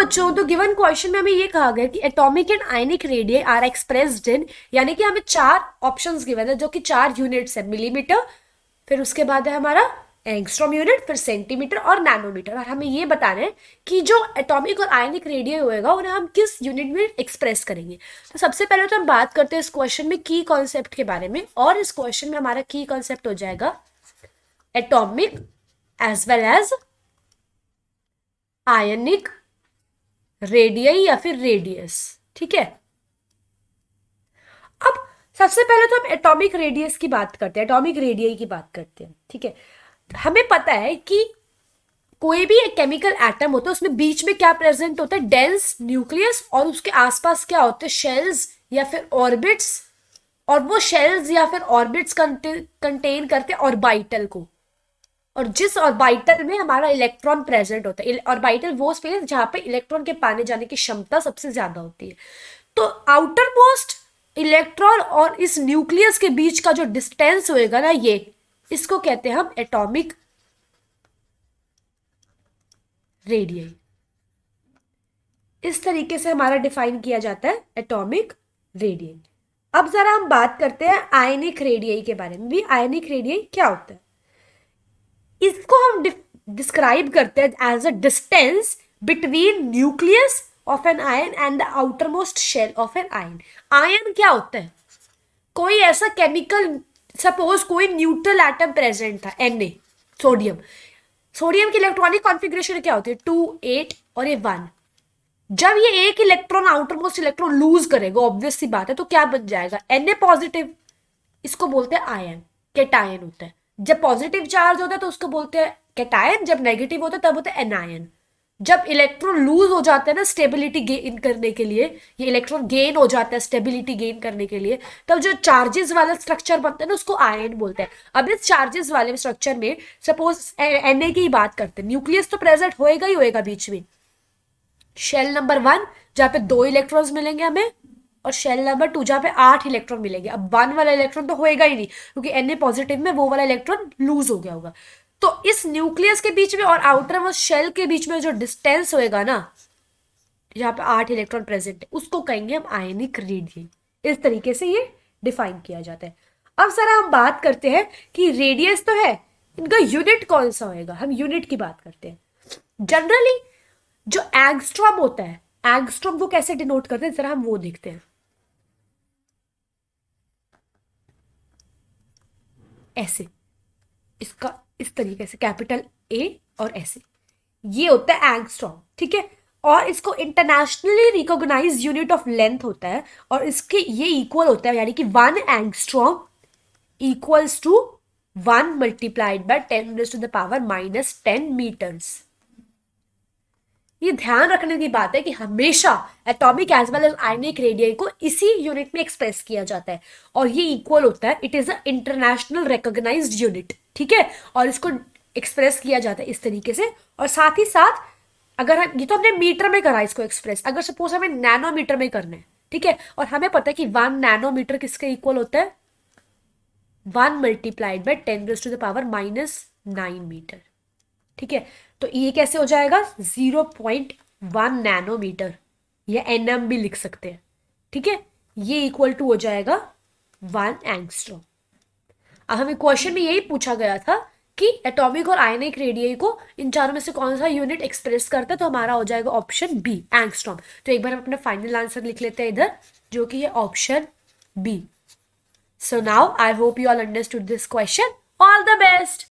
बच्चों, तो given question में हमें ये कहा गया कि atomic and ionic radius are expressed in, यानी कि हमें 4 ऑप्शंस गिवन है जो कि 4 यूनिट्स है, मिलीमीटर, फिर उसके बाद है हमारा एंगस्ट्रॉम यूनिट, फिर सेंटीमीटर और नैनोमीटर। और हमें ये बताना है कि जो एटॉमिक और आयनिक रेडियस होएगा उन्हें हम किस यूनिट में एक्सप्रेस करेंगे। तो सबसे पहले तो हम बात करते हैं इस क्वेश्चन में की कॉन्सेप्ट के बारे में, और इस क्वेश्चन में हमारा की कॉन्सेप्ट हो जाएगा atomic as well as ionic radius या फिर रेडियस। ठीक है, अब सबसे पहले तो हम एटॉमिक रेडियस की बात करते हैं, एटॉमिक रेडियस की बात करते हैं। ठीक है, हमें पता है कि कोई भी एक केमिकल एटम होता है उसमें बीच में क्या प्रेजेंट होता है, डेंस न्यूक्लियस, और उसके आसपास क्या होते हैं, शेल्स या फिर ऑर्बिट्स, और वो शेल्स या फिर ऑर्बिट्स कंटेन करते हैं ऑर्बिटल को, और जिस ऑर्बिटल में हमारा इलेक्ट्रॉन प्रेजेंट होता है। ऑर्बिटल वो स्पेस जहां पे इलेक्ट्रॉन के पाने जाने की क्षमता सबसे ज्यादा होती है। तो आउटर मोस्ट इलेक्ट्रॉन और इस न्यूक्लियस के बीच का जो डिस्टेंस होएगा ना, ये इसको कहते हैं हम एटॉमिक रेडियस। इस तरीके से हमारा डिफाइन किया जाता है एटॉमिक रेडियस। अब जरा हम बात करते हैं आयनिक रेडियस के बारे में भी। आयनिक रेडियस क्या होता है, इसको हम डिस्क्राइब करते हैं as a distance between nucleus of an ion and the outermost shell of an ion. Ion क्या होता है, कोई ऐसा केमिकल, सपोज कोई न्यूट्रल एटम प्रेजेंट था, Na, सोडियम। सोडियम की इलेक्ट्रॉनिक कॉन्फ़िगरेशन क्या होती है, 2 8 और ये 1। जब ये एक electron outer most electron lose करेगा, ऑब्वियस सी बात है, तो क्या बन जाएगा, Na पॉजिटिव। इसको बोलते हैं आयन, कैटायन होता है। जब पॉजिटिव चार्ज होता है तो उसको बोलते हैं कैटायन, जब नेगेटिव होता है तब होता है एनायन। जब इलेक्ट्रॉन लूज हो जाते हैं ना स्टेबिलिटी गेन करने के लिए, ये इलेक्ट्रॉन गेन हो जाता है स्टेबिलिटी गेन करने के लिए, तब जो चार्जेस वाला स्ट्रक्चर बनता है ना उसको आयन बोलते हैं। अब इस चार्जेस वाले स्ट्रक्चर में सपोज Na की बात करते हैं, न्यूक्लियस तो प्रेजेंट होएगा ही होएगा बीच में, शेल नंबर 1 जहाँ पे 2 इलेक्ट्रॉन्स मिलेंगे हमें, और शेल नंबर 2 जहाँ पे 8 इलेक्ट्रॉन मिलेंगे। अब 1 वाला इलेक्ट्रॉन तो होएगा ही नहीं क्योंकि Na पॉजिटिव में वो वाला इलेक्ट्रॉन लूज हो गया होगा। तो इस न्यूक्लियस के बीच में और आउटर मोस्ट शेल के बीच में जो डिस्टेंस होएगा ना, जहाँ पे 8 इलेक्ट्रॉन प्रेजेंट है, उसको कहेंगे हम आयनिक रेडियस। इस तरीके से ये डिफाइन किया जाता है। अब जरा हम बात करते हैं कि रेडियस तो है, इनका यूनिट कौन सा होएगा। हम यूनिट की बात करते हैं। जनरली जो एंगस्ट्रॉम होता है, एंगस्ट्रॉम को कैसे डिनोट करते हैं, जरा हम वो देखते हैं। ऐसे, इसका इस तरीके से कैपिटल A और ऐसे, ये होता है एंगस्ट्रॉम। ठीक है, और इसको internationally recognise unit of length होता है, और इसके ये इक्वल होता है, यानी कि 1 angstrom equals to 1 multiplied by 10⁻⁻10 metres. ये ध्यान रखने की बात है कि हमेशा atomic as well as ionic radius को इसी यूनिट में एक्सप्रेस किया जाता है, और ये इक्वल होता है, it is a international recognised unit. ठीक है, और इसको एक्सप्रेस किया जाता है इस तरीके से। और साथ ही साथ अगर हम, ये तो हमने मीटर में करा इसको एक्सप्रेस, अगर सपोज हमें नैनोमीटर में करना है, ठीक है, और हमें पता है कि 1 नैनोमीटर किसके इक्वल होता है, 1 मल्टीप्लाइड बाय 10⁻⁻9 मीटर। ठीक है, तो ये कैसे हो जाएगा, 0.1 नैनोमीटर, या nm भी लिख सकते हैं। ठीक है, ये इक्वल टू हो जाएगा 1 एंगस्ट्रॉम। अब हमें क्वेश्चन में यही पूछा गया था कि एटॉमिक और आयनिक रेडियस को इन चारों में से कौन सा यूनिट एक्सप्रेस करता है, तो हमारा हो जाएगा ऑप्शन बी, एंगस्ट्रॉम। तो एक बार हम अपना फाइनल आंसर लिख लेते हैं इधर, जो कि है option B. So now I hope you all understood this question. All the best.